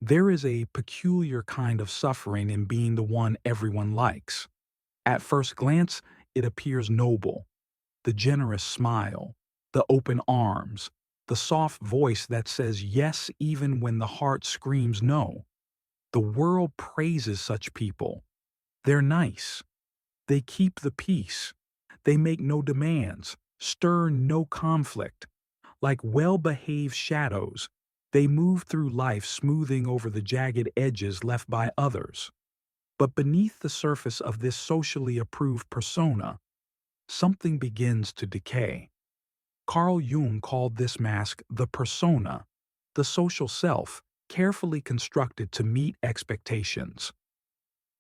There is a peculiar kind of suffering in being the one everyone likes. At first glance, it appears noble. The generous smile, the open arms, the soft voice that says yes even when the heart screams no. The world praises such people. They're nice. They keep the peace. They make no demands, stir no conflict. Like well-behaved shadows, they move through life smoothing over the jagged edges left by others. But beneath the surface of this socially approved persona, something begins to decay. Carl Jung called this mask the persona, the social self, carefully constructed to meet expectations.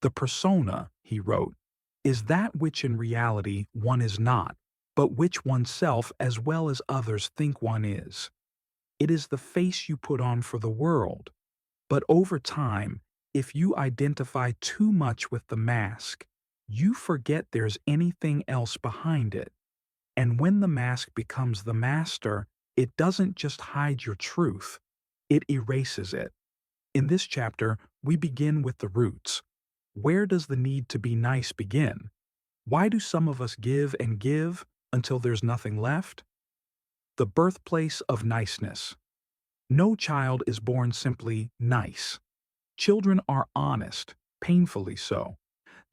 The persona, he wrote, is that which in reality one is not, but which oneself as well as others think one is. It is the face you put on for the world. But over time, if you identify too much with the mask, you forget there's anything else behind it. And when the mask becomes the master, it doesn't just hide your truth, it erases it. In this chapter, we begin with the roots. Where does the need to be nice begin? Why do some of us give and give until there's nothing left? The birthplace of niceness. No child is born simply nice. Children are honest, painfully so.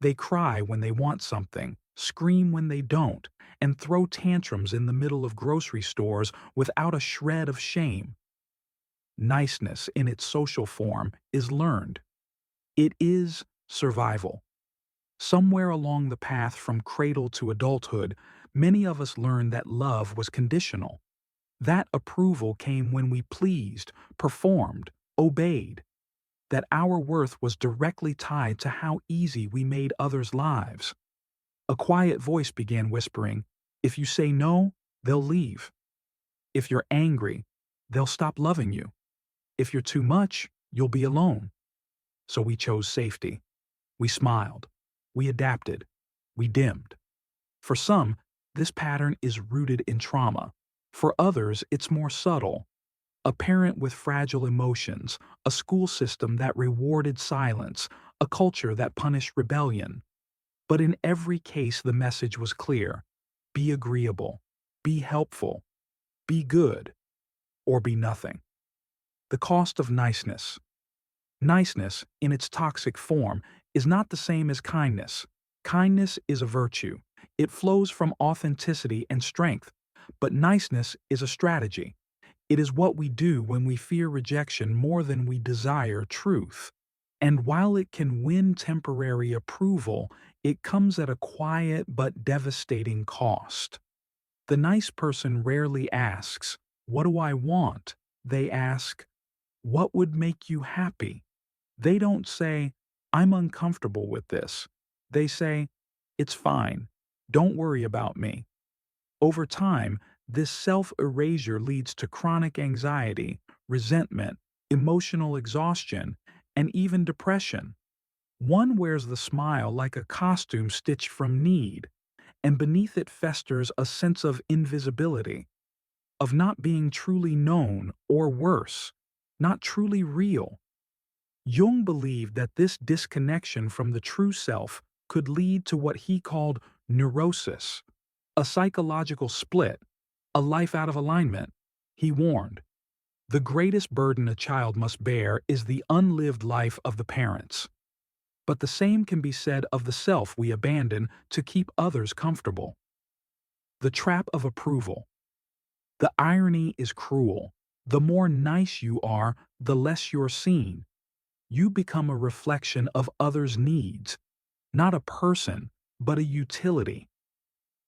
They cry when they want something, scream when they don't, and throw tantrums in the middle of grocery stores without a shred of shame. Niceness in its social form is learned. It is survival. Somewhere along the path from cradle to adulthood, many of us learned that love was conditional. That approval came when we pleased, performed, obeyed. That our worth was directly tied to how easy we made others' lives. A quiet voice began whispering, "If you say no, they'll leave. If you're angry, they'll stop loving you. If you're too much, you'll be alone." So we chose safety. We smiled. We adapted. We dimmed. For some, this pattern is rooted in trauma. For others, it's more subtle. A parent with fragile emotions, a school system that rewarded silence, a culture that punished rebellion. But in every case, the message was clear: be agreeable, be helpful, be good, or be nothing. The cost of niceness. Niceness, in its toxic form, is not the same as kindness. Kindness is a virtue. It flows from authenticity and strength. But niceness is a strategy. It is what we do when we fear rejection more than we desire truth. And while it can win temporary approval, it comes at a quiet but devastating cost. The nice person rarely asks, "What do I want?" They ask, "What would make you happy?" They don't say, "I'm uncomfortable with this." They say, "It's fine. Don't worry about me." Over time, this self-erasure leads to chronic anxiety, resentment, emotional exhaustion, and even depression. One wears the smile like a costume stitched from need, and beneath it festers a sense of invisibility, of not being truly known, or worse, not truly real. Jung believed that this disconnection from the true self could lead to what he called neurosis, a psychological split, a life out of alignment. He warned, the greatest burden a child must bear is the unlived life of the parents. But the same can be said of the self we abandon to keep others comfortable. The trap of approval. The irony is cruel. The more nice you are, the less you're seen. You become a reflection of others' needs, not a person, but a utility.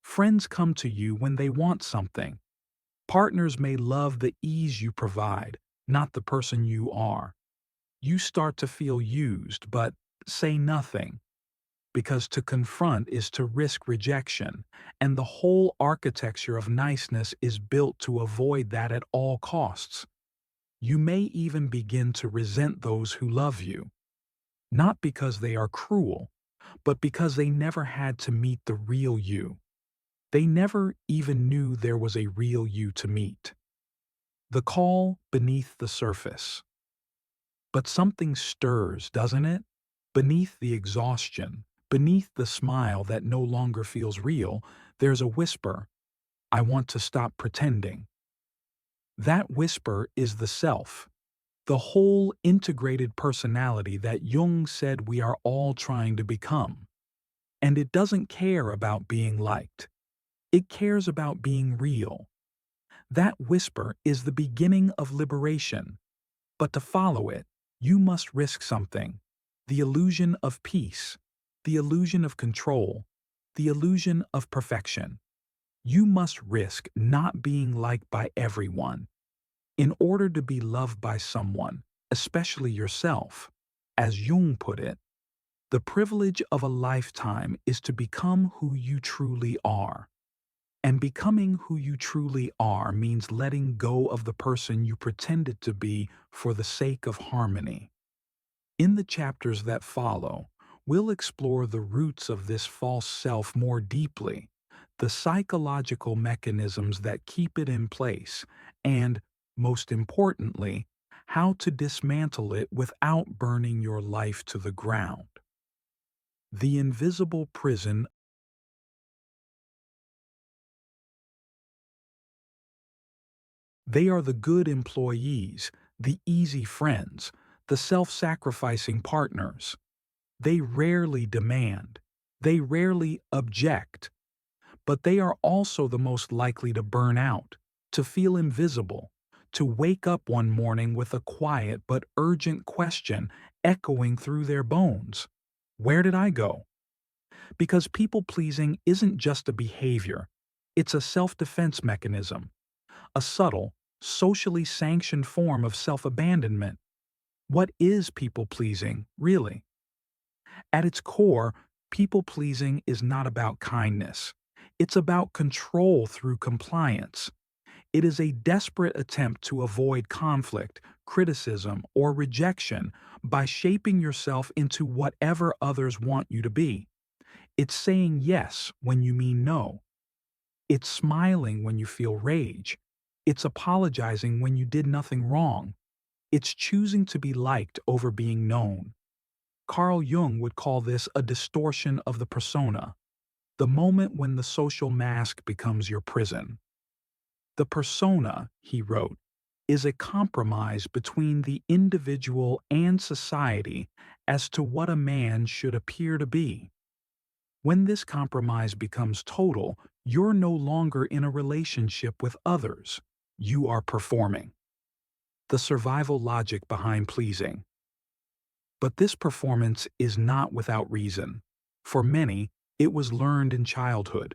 Friends come to you when they want something. Partners may love the ease you provide, not the person you are. You start to feel used, but say nothing, because to confront is to risk rejection, and the whole architecture of niceness is built to avoid that at all costs. You may even begin to resent those who love you, not because they are cruel, but because they never had to meet the real you. They never even knew there was a real you to meet. The call beneath the surface. But something stirs, doesn't it? Beneath the exhaustion, beneath the smile that no longer feels real, there's a whisper, I want to stop pretending. That whisper is the self, the whole integrated personality that Jung said we are all trying to become. And it doesn't care about being liked. It cares about being real. That whisper is the beginning of liberation. But to follow it, you must risk something. The illusion of peace, the illusion of control, the illusion of perfection. You must risk not being liked by everyone. In order to be loved by someone, especially yourself, as Jung put it, the privilege of a lifetime is to become who you truly are. And becoming who you truly are means letting go of the person you pretended to be for the sake of harmony. In the chapters that follow, we'll explore the roots of this false self more deeply, the psychological mechanisms that keep it in place, and, most importantly, how to dismantle it without burning your life to the ground. The invisible prison. They are the good employees, the easy friends, the self-sacrificing partners. They rarely demand. They rarely object. But they are also the most likely to burn out, to feel invisible, to wake up one morning with a quiet but urgent question echoing through their bones. Where did I go? Because people-pleasing isn't just a behavior. It's a self-defense mechanism, a subtle, socially sanctioned form of self-abandonment. What is people-pleasing, really? At its core, people-pleasing is not about kindness. It's about control through compliance. It is a desperate attempt to avoid conflict, criticism, or rejection by shaping yourself into whatever others want you to be. It's saying yes when you mean no. It's smiling when you feel rage. It's apologizing when you did nothing wrong. It's choosing to be liked over being known. Carl Jung would call this a distortion of the persona, the moment when the social mask becomes your prison. The persona, he wrote, is a compromise between the individual and society as to what a man should appear to be. When this compromise becomes total, you're no longer in a relationship with others. You are performing. The survival logic behind pleasing. But this performance is not without reason. For many, it was learned in childhood,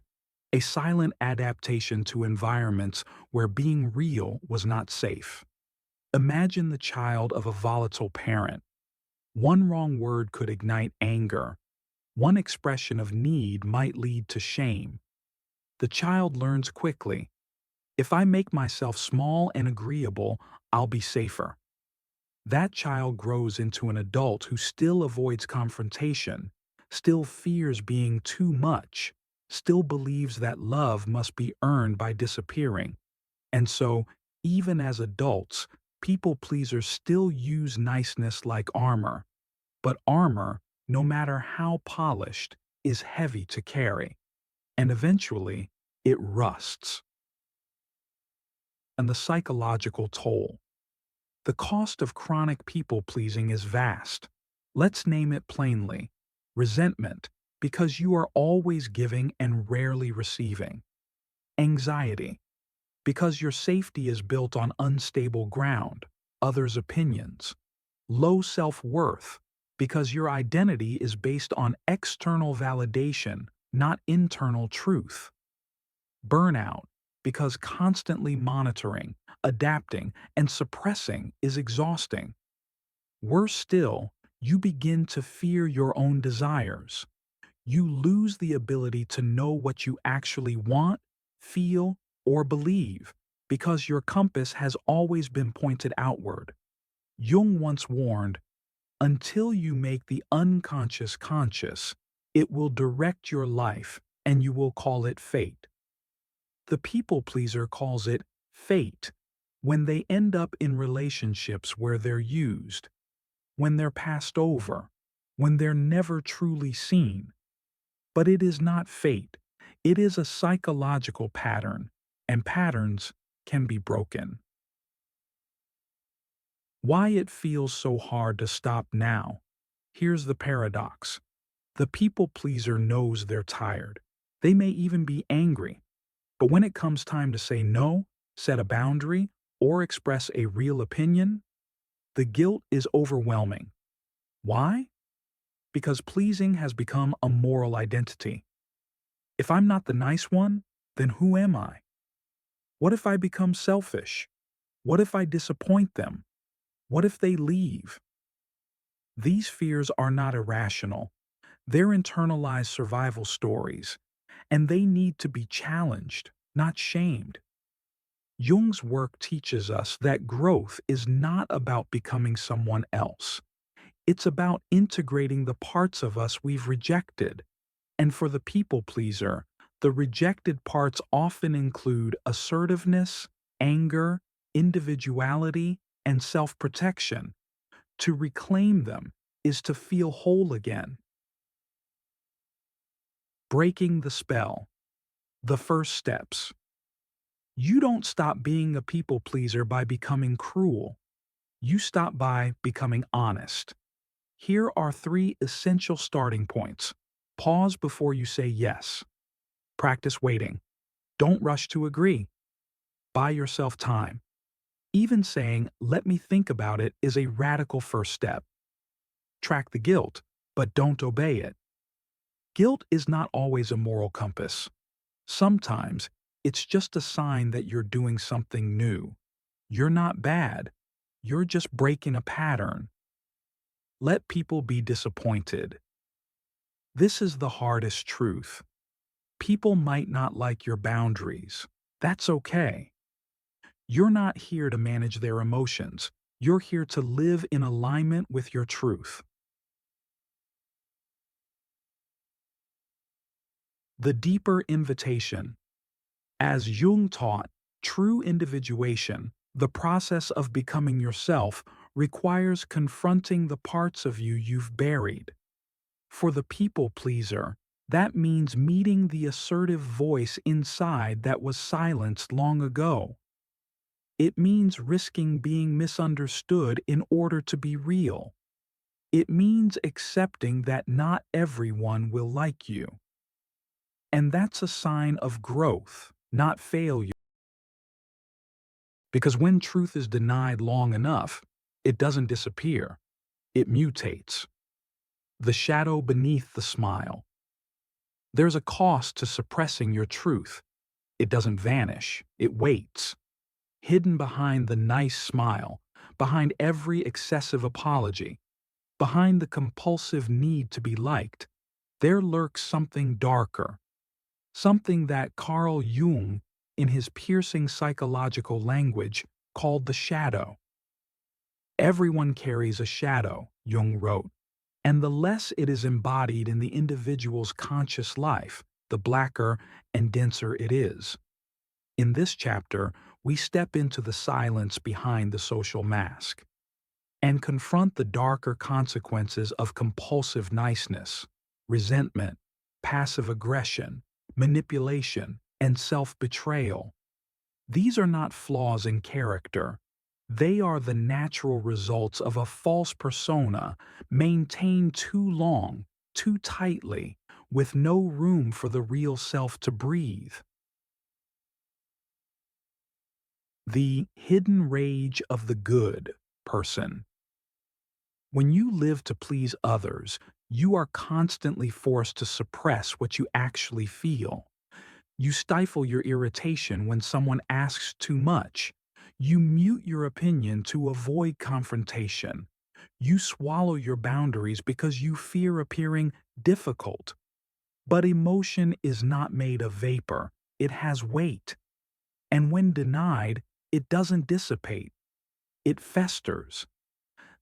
a silent adaptation to environments where being real was not safe. Imagine the child of a volatile parent. One wrong word could ignite anger. One expression of need might lead to shame. The child learns quickly. If I make myself small and agreeable, I'll be safer. That child grows into an adult who still avoids confrontation, still fears being too much, still believes that love must be earned by disappearing. And so, even as adults, people pleasers still use niceness like armor. But armor, no matter how polished, is heavy to carry. And eventually, it rusts. And the psychological toll. The cost of chronic people-pleasing is vast. Let's name it plainly. Resentment, because you are always giving and rarely receiving. Anxiety, because your safety is built on unstable ground, others' opinions. Low self-worth, because your identity is based on external validation, not internal truth. Burnout, because constantly monitoring, adapting, and suppressing is exhausting. Worse still, you begin to fear your own desires. You lose the ability to know what you actually want, feel, or believe, because your compass has always been pointed outward. Jung once warned, until you make the unconscious conscious, it will direct your life and you will call it fate. The people pleaser calls it fate when they end up in relationships where they're used, when they're passed over, when they're never truly seen. But it is not fate. It is a psychological pattern, and patterns can be broken. Why it feels so hard to stop now? Here's the paradox. The people pleaser knows they're tired. They may even be angry. But when it comes time to say no, set a boundary, or express a real opinion, the guilt is overwhelming. Why? Because pleasing has become a moral identity. If I'm not the nice one, then who am I? What if I become selfish? What if I disappoint them? What if they leave? These fears are not irrational. They're internalized survival stories, and they need to be challenged, not shamed. Jung's work teaches us that growth is not about becoming someone else. It's about integrating the parts of us we've rejected. And for the people pleaser, the rejected parts often include assertiveness, anger, individuality, and self-protection. To reclaim them is to feel whole again. Breaking the spell. The first steps. You don't stop being a people pleaser by becoming cruel. You stop by becoming honest. Here are 3 essential starting points. Pause before you say yes. Practice waiting. Don't rush to agree. Buy yourself time. Even saying, "let me think about it," is a radical first step. Track the guilt, but don't obey it. Guilt is not always a moral compass. Sometimes it's just a sign that you're doing something new. You're not bad. You're just breaking a pattern. Let people be disappointed. This is the hardest truth. People might not like your boundaries. That's okay. You're not here to manage their emotions. You're here to live in alignment with your truth. The deeper invitation. As Jung taught, true individuation, the process of becoming yourself, requires confronting the parts of you you've buried. For the people pleaser, that means meeting the assertive voice inside that was silenced long ago. It means risking being misunderstood in order to be real. It means accepting that not everyone will like you. And that's a sign of growth, not failure. Because when truth is denied long enough, it doesn't disappear. It mutates. The shadow beneath the smile. There's a cost to suppressing your truth. It doesn't vanish. It waits. Hidden behind the nice smile, behind every excessive apology, behind the compulsive need to be liked, there lurks something darker. Something that Carl Jung, in his piercing psychological language, called the shadow. Everyone carries a shadow, Jung wrote, and the less it is embodied in the individual's conscious life, the blacker and denser it is. In this chapter, we step into the silence behind the social mask and confront the darker consequences of compulsive niceness, resentment, passive aggression, manipulation, and self-betrayal. These are not flaws in character. They are the natural results of a false persona maintained too long, too tightly, with no room for the real self to breathe. The hidden rage of the good person. When you live to please others, you are constantly forced to suppress what you actually feel. You stifle your irritation when someone asks too much. You mute your opinion to avoid confrontation. You swallow your boundaries because you fear appearing difficult. But emotion is not made of vapor. It has weight. And when denied, it doesn't dissipate. It festers.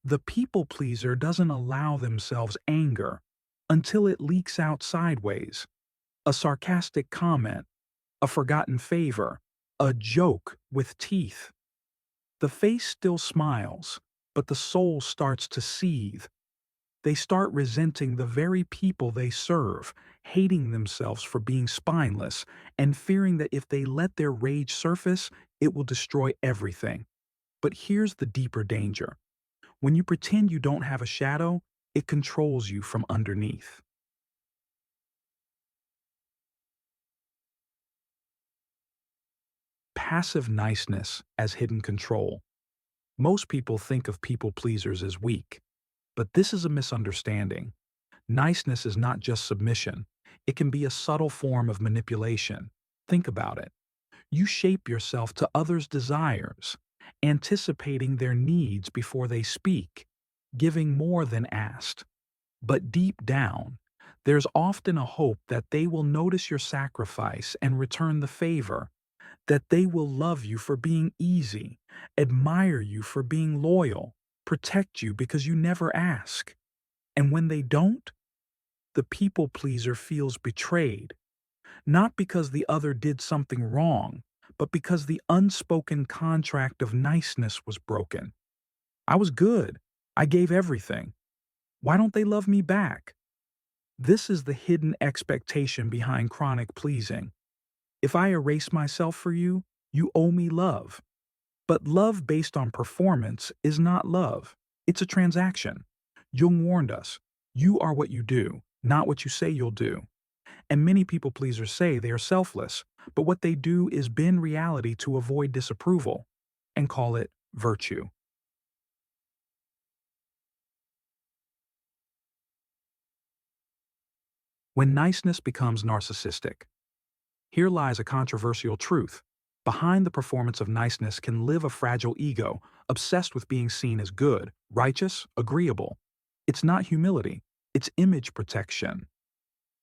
The people pleaser doesn't allow themselves anger until it leaks out sideways. A sarcastic comment, a forgotten favor, a joke with teeth. The face still smiles, but the soul starts to seethe. They start resenting the very people they serve, hating themselves for being spineless, and fearing that if they let their rage surface, it will destroy everything. But here's the deeper danger. When you pretend you don't have a shadow, it controls you from underneath. Passive niceness as hidden control. Most people think of people pleasers as weak, but this is a misunderstanding. Niceness is not just submission, it can be a subtle form of manipulation. Think about it. You shape yourself to others' desires, anticipating their needs before they speak, giving more than asked. But deep down, there's often a hope that they will notice your sacrifice and return the favor, that they will love you for being easy, admire you for being loyal, protect you because you never ask. And when they don't, the people pleaser feels betrayed, not because the other did something wrong, but because the unspoken contract of niceness was broken. I was good. I gave everything. Why don't they love me back? This is the hidden expectation behind chronic pleasing. If I erase myself for you, you owe me love. But love based on performance is not love. It's a transaction. Jung warned us, you are what you do, not what you say you'll do. And many people pleasers say they are selfless, but what they do is bend reality to avoid disapproval and call it virtue. When niceness becomes narcissistic, here lies a controversial truth. Behind the performance of niceness can live a fragile ego, obsessed with being seen as good, righteous, agreeable. It's not humility, it's image protection.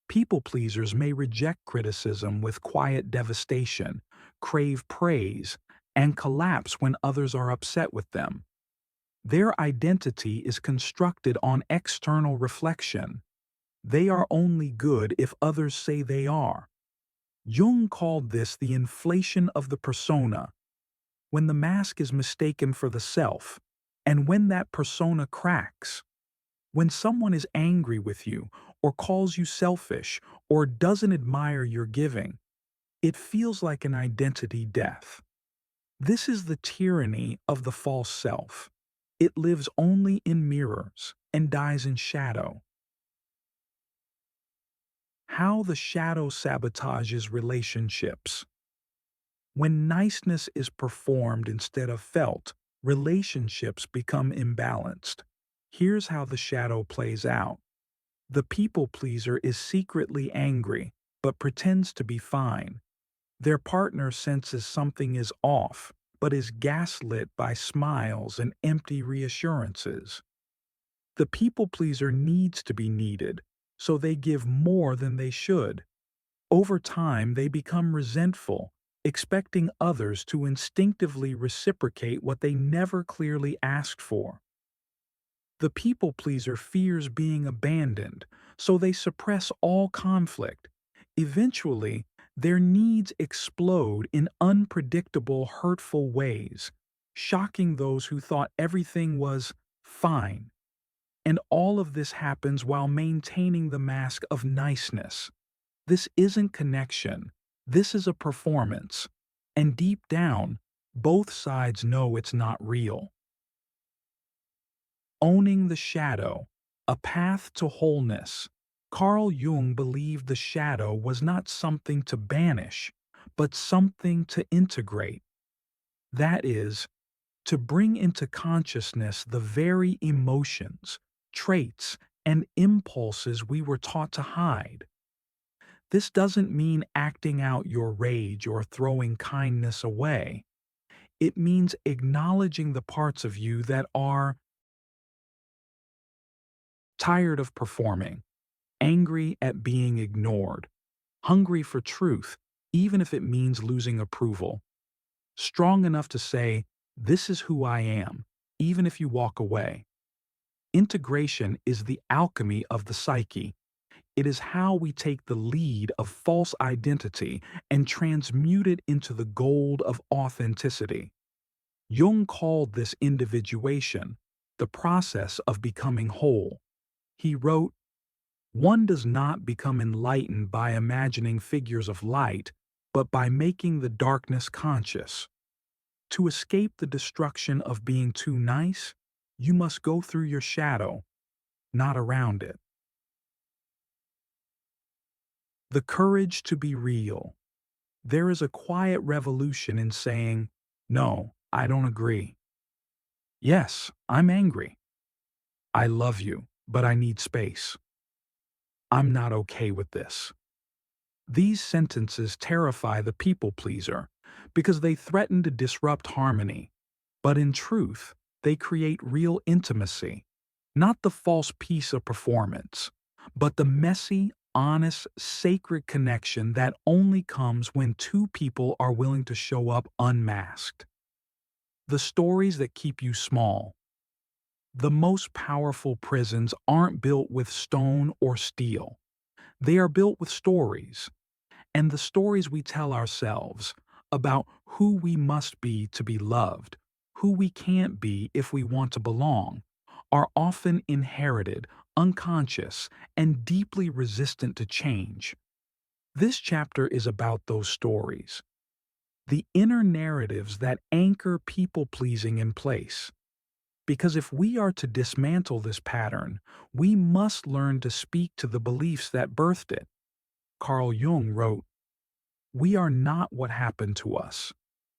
People pleasers may reject criticism with quiet devastation, crave praise, and collapse when others are upset with them. Their identity is constructed on external reflection. They are only good if others say they are. Jung called this the inflation of the persona, when the mask is mistaken for the self, and when that persona cracks. When someone is angry with you, or calls you selfish, or doesn't admire your giving, it feels like an identity death. This is the tyranny of the false self. It lives only in mirrors and dies in shadow. How the shadow sabotages relationships. When niceness is performed instead of felt, relationships become imbalanced. Here's how the shadow plays out. The people pleaser is secretly angry, but pretends to be fine. Their partner senses something is off, but is gaslit by smiles and empty reassurances. The people pleaser needs to be needed, so they give more than they should. Over time, they become resentful, expecting others to instinctively reciprocate what they never clearly asked for. The people pleaser fears being abandoned, so they suppress all conflict. Eventually, their needs explode in unpredictable, hurtful ways, shocking those who thought everything was fine. And all of this happens while maintaining the mask of niceness. This isn't connection, this is a performance. And deep down, both sides know it's not real. Owning the shadow, a path to wholeness. Carl Jung believed the shadow was not something to banish, but something to integrate. That is, to bring into consciousness the very emotions, traits, and impulses we were taught to hide. This doesn't mean acting out your rage or throwing kindness away. It means acknowledging the parts of you that are tired of performing, angry at being ignored, hungry for truth, even if it means losing approval, strong enough to say, "This is who I am," even if you walk away. Integration is the alchemy of the psyche. It is how we take the lead of false identity and transmute it into the gold of authenticity. Jung called this individuation, the process of becoming whole. He wrote, "One does not become enlightened by imagining figures of light, but by making the darkness conscious. To escape the destruction of being too nice, you must go through your shadow, not around it." The courage to be real. There is a quiet revolution in saying, "No, I don't agree. Yes, I'm angry. I love you, but I need space. I'm not okay with this." These sentences terrify the people pleaser because they threaten to disrupt harmony, but in truth, they create real intimacy, not the false piece of performance, but the messy, honest, sacred connection that only comes when two people are willing to show up unmasked. The stories that keep you small. The most powerful prisons aren't built with stone or steel. They are built with stories, and the stories we tell ourselves about who we must be to be loved, who we can't be if we want to belong, are often inherited, unconscious, and deeply resistant to change. This chapter is about those stories, the inner narratives that anchor people-pleasing in place. Because if we are to dismantle this pattern, we must learn to speak to the beliefs that birthed it. Carl Jung wrote, "We are not what happened to us.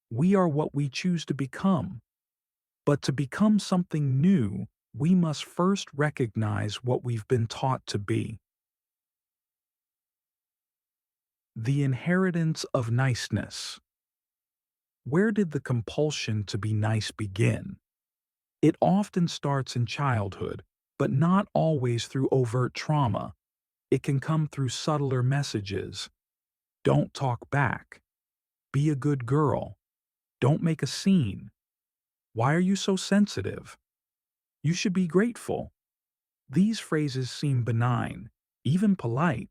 We are what we choose to become. But to become something new, we must first recognize what we've been taught to be." The inheritance of niceness. Where did the compulsion to be nice begin? It often starts in childhood, but not always through overt trauma. It can come through subtler messages. Don't talk back. Be a good girl. Don't make a scene. Why are you so sensitive? You should be grateful. These phrases seem benign, even polite,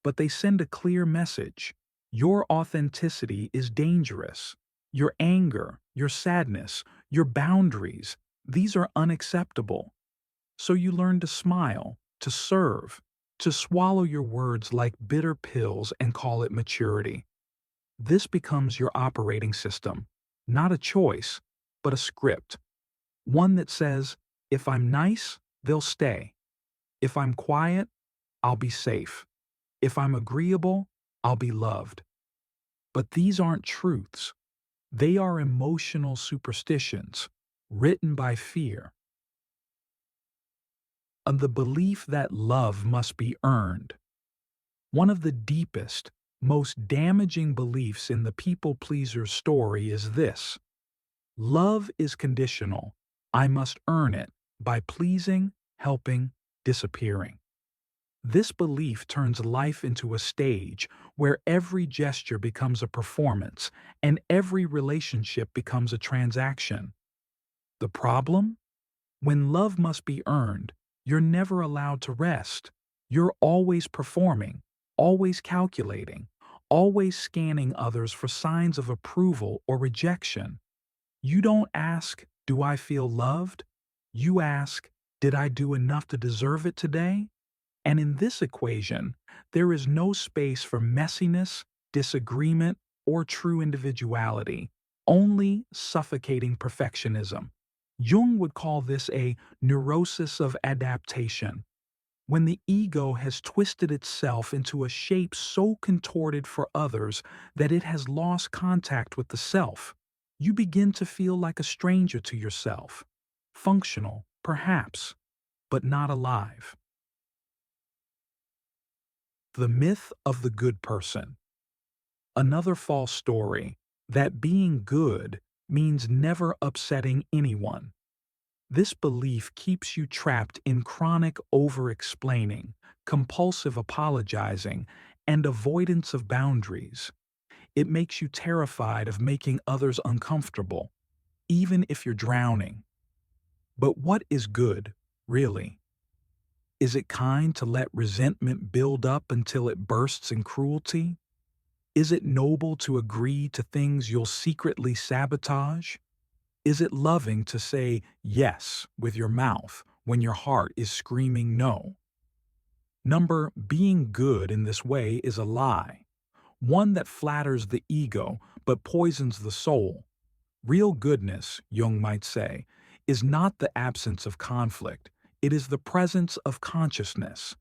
but they send a clear message. Your authenticity is dangerous. Your anger, your sadness, your boundaries, these are unacceptable. So you learn to smile, to serve, to swallow your words like bitter pills and call it maturity. This becomes your operating system, not a choice, but a script. One that says, if I'm nice, they'll stay. If I'm quiet, I'll be safe. If I'm agreeable, I'll be loved. But these aren't truths. They are emotional superstitions, written by fear. And the belief that love must be earned. One of the deepest, most damaging beliefs in the people pleaser's story is this: love is conditional. I must earn it by pleasing, helping, disappearing. This belief turns life into a stage where every gesture becomes a performance and every relationship becomes a transaction. The problem? When love must be earned, you're never allowed to rest. You're always performing, always calculating, always scanning others for signs of approval or rejection. You don't ask, "Do I feel loved?" You ask, "Did I do enough to deserve it today?" And in this equation, there is no space for messiness, disagreement, or true individuality, only suffocating perfectionism. Jung would call this a neurosis of adaptation. When the ego has twisted itself into a shape so contorted for others that it has lost contact with the self, you begin to feel like a stranger to yourself. Functional, perhaps, but not alive. The myth of the good person. Another false story, that being good means never upsetting anyone. This belief keeps you trapped in chronic over-explaining, compulsive apologizing, and avoidance of boundaries. It makes you terrified of making others uncomfortable, even if you're drowning. But what is good, really? Is it kind to let resentment build up until it bursts in cruelty? Is it noble to agree to things you'll secretly sabotage? Is it loving to say yes with your mouth when your heart is screaming no? Number, being good in this way is a lie, one that flatters the ego but poisons the soul. Real goodness, Jung might say, is not the absence of conflict, it is the presence of consciousness,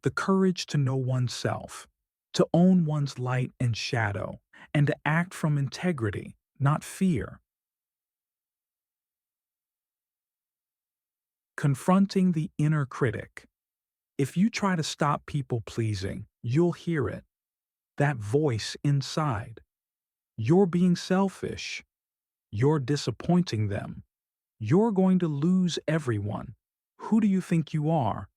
the courage to know oneself, to own one's light and shadow, and to act from integrity, not fear. Confronting the inner critic. If you try to stop people pleasing, you'll hear it. That voice inside. You're being selfish. You're disappointing them. You're going to lose everyone. Who do you think you are?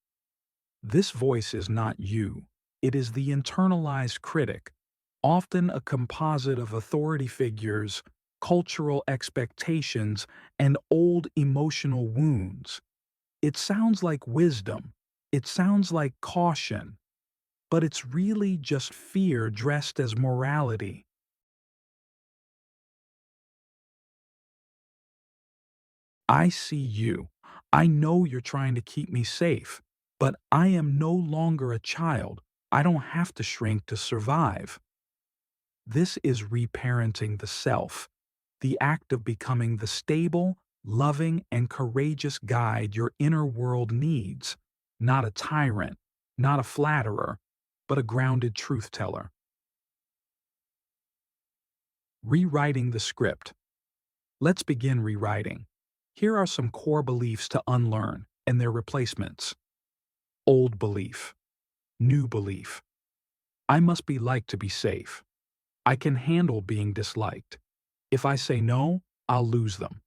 This voice is not you. It is the internalized critic, often a composite of authority figures, cultural expectations, and old emotional wounds. It sounds like wisdom. It sounds like caution, but it's really just fear dressed as morality. I see you. I know you're trying to keep me safe, but I am no longer a child. I don't have to shrink to survive. This is reparenting the self, the act of becoming the stable, loving, and courageous guide your inner world needs, not a tyrant, not a flatterer, but a grounded truth teller. Rewriting the script. Let's begin rewriting. Here are some core beliefs to unlearn and their replacements. Old belief. New belief. I must be liked to be safe. I can handle being disliked. If I say no, I'll lose them.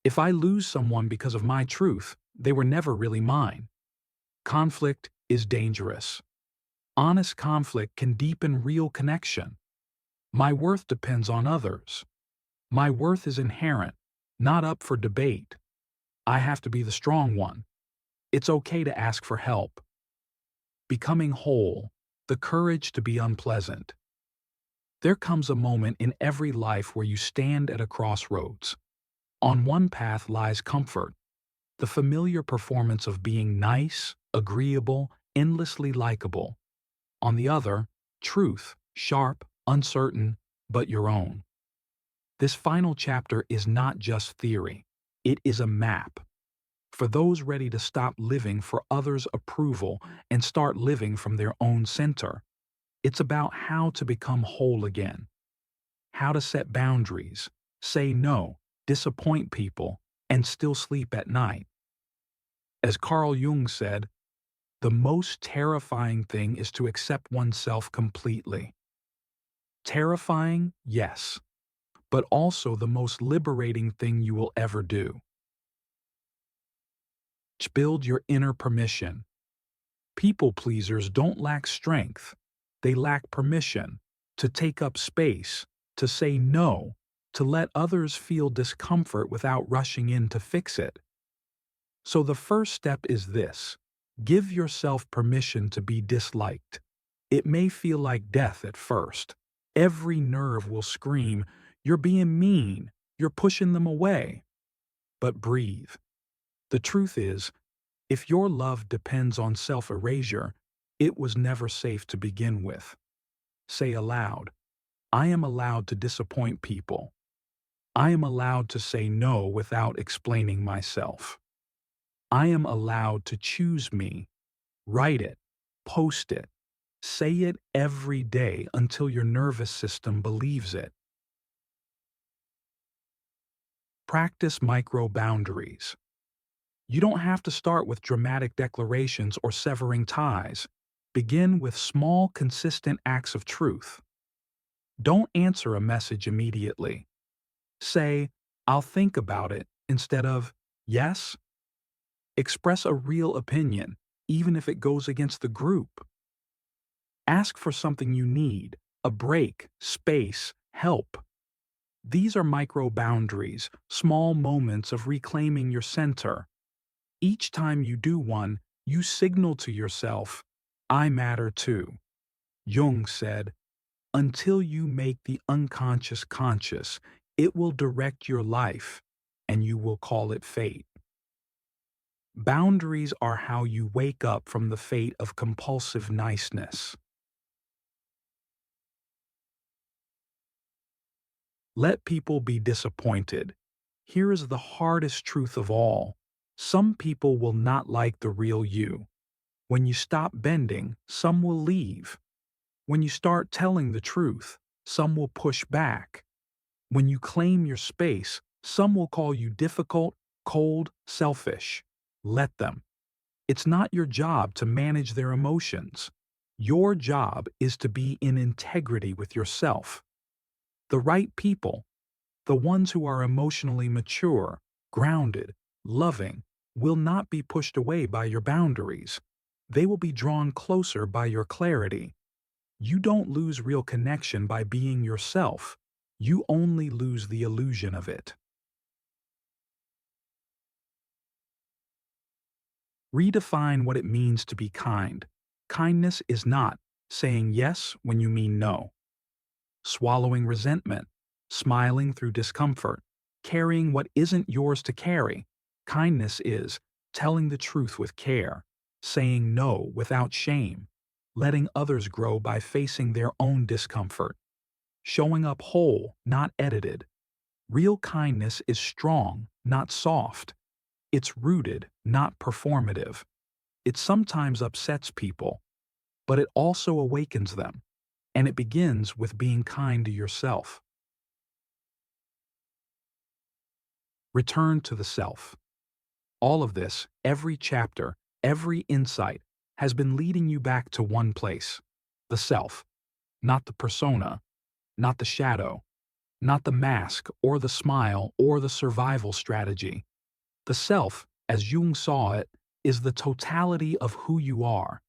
If I lose someone because of my truth, they were never really mine. Conflict is dangerous. Honest conflict can deepen real connection. My worth depends on others. My worth is inherent, not up for debate. I have to be the strong one. It's okay to ask for help. Becoming whole, the courage to be unpleasant. There comes a moment in every life where you stand at a crossroads. On one path lies comfort, the familiar performance of being nice, agreeable, endlessly likable. On the other, truth, sharp, uncertain, but your own. This final chapter is not just theory, it is a map. For those ready to stop living for others' approval and start living from their own center, it's about how to become whole again, how to set boundaries, say no, disappoint people, and still sleep at night. As Carl Jung said, the most terrifying thing is to accept oneself completely. Terrifying, yes, but also the most liberating thing you will ever do. Build your inner permission. People pleasers don't lack strength. They lack permission to take up space, to say no, to let others feel discomfort without rushing in to fix it. So the first step is this: give yourself permission to be disliked. It may feel like death at first. Every nerve will scream, "You're being mean, you're pushing them away." But breathe. The truth is, if your love depends on self-erasure, it was never safe to begin with. Say aloud, I am allowed to disappoint people. I am allowed to say no without explaining myself. I am allowed to choose me. Write it, post it, say it every day until your nervous system believes it. Practice micro boundaries. You don't have to start with dramatic declarations or severing ties. Begin with small, consistent acts of truth. Don't answer a message immediately. Say, I'll think about it, instead of, yes. Express a real opinion, even if it goes against the group. Ask for something you need, a break, space, help. These are micro boundaries, small moments of reclaiming your center. Each time you do one, you signal to yourself, I matter too. Jung said, until you make the unconscious conscious, it will direct your life. and you will call it fate. Boundaries are how you wake up from the fate of compulsive niceness. Let people be disappointed. Here is the hardest truth of all. Some people will not like the real you. When you stop bending, some will leave. When you start telling the truth, some will push back. When you claim your space, some will call you difficult, cold, selfish. Let them. It's not your job to manage their emotions. Your job is to be in integrity with yourself. The right people, the ones who are emotionally mature, grounded, loving, will not be pushed away by your boundaries. They will be drawn closer by your clarity. You don't lose real connection by being yourself. You only lose the illusion of it. Redefine what it means to be kind. Kindness is not saying yes when you mean no, swallowing resentment, smiling through discomfort, carrying what isn't yours to carry. Kindness is telling the truth with care, saying no without shame, letting others grow by facing their own discomfort, showing up whole, not edited. Real kindness is strong, not soft. It's rooted, not performative. It sometimes upsets people, but it also awakens them, and it begins with being kind to yourself. Return to the self. All of this, every chapter, every insight, has been leading you back to one place: the self, not the persona, not the shadow, not the mask or the smile or the survival strategy. The self, as Jung saw it, is the totality of who you are.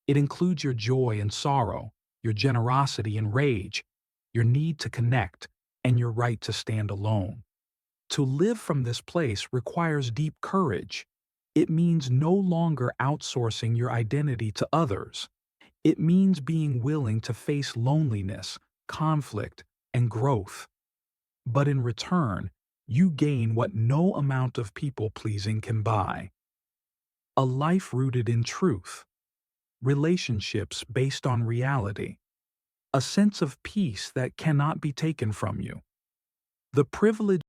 It includes your joy and sorrow, your generosity and rage, your need to connect, and your right to stand alone. To live from this place requires deep courage. It means no longer outsourcing your identity to others. It means being willing to face loneliness, conflict, and growth. But in return, you gain what no amount of people-pleasing can buy: a life rooted in truth, relationships based on reality, a sense of peace that cannot be taken from you. The privilege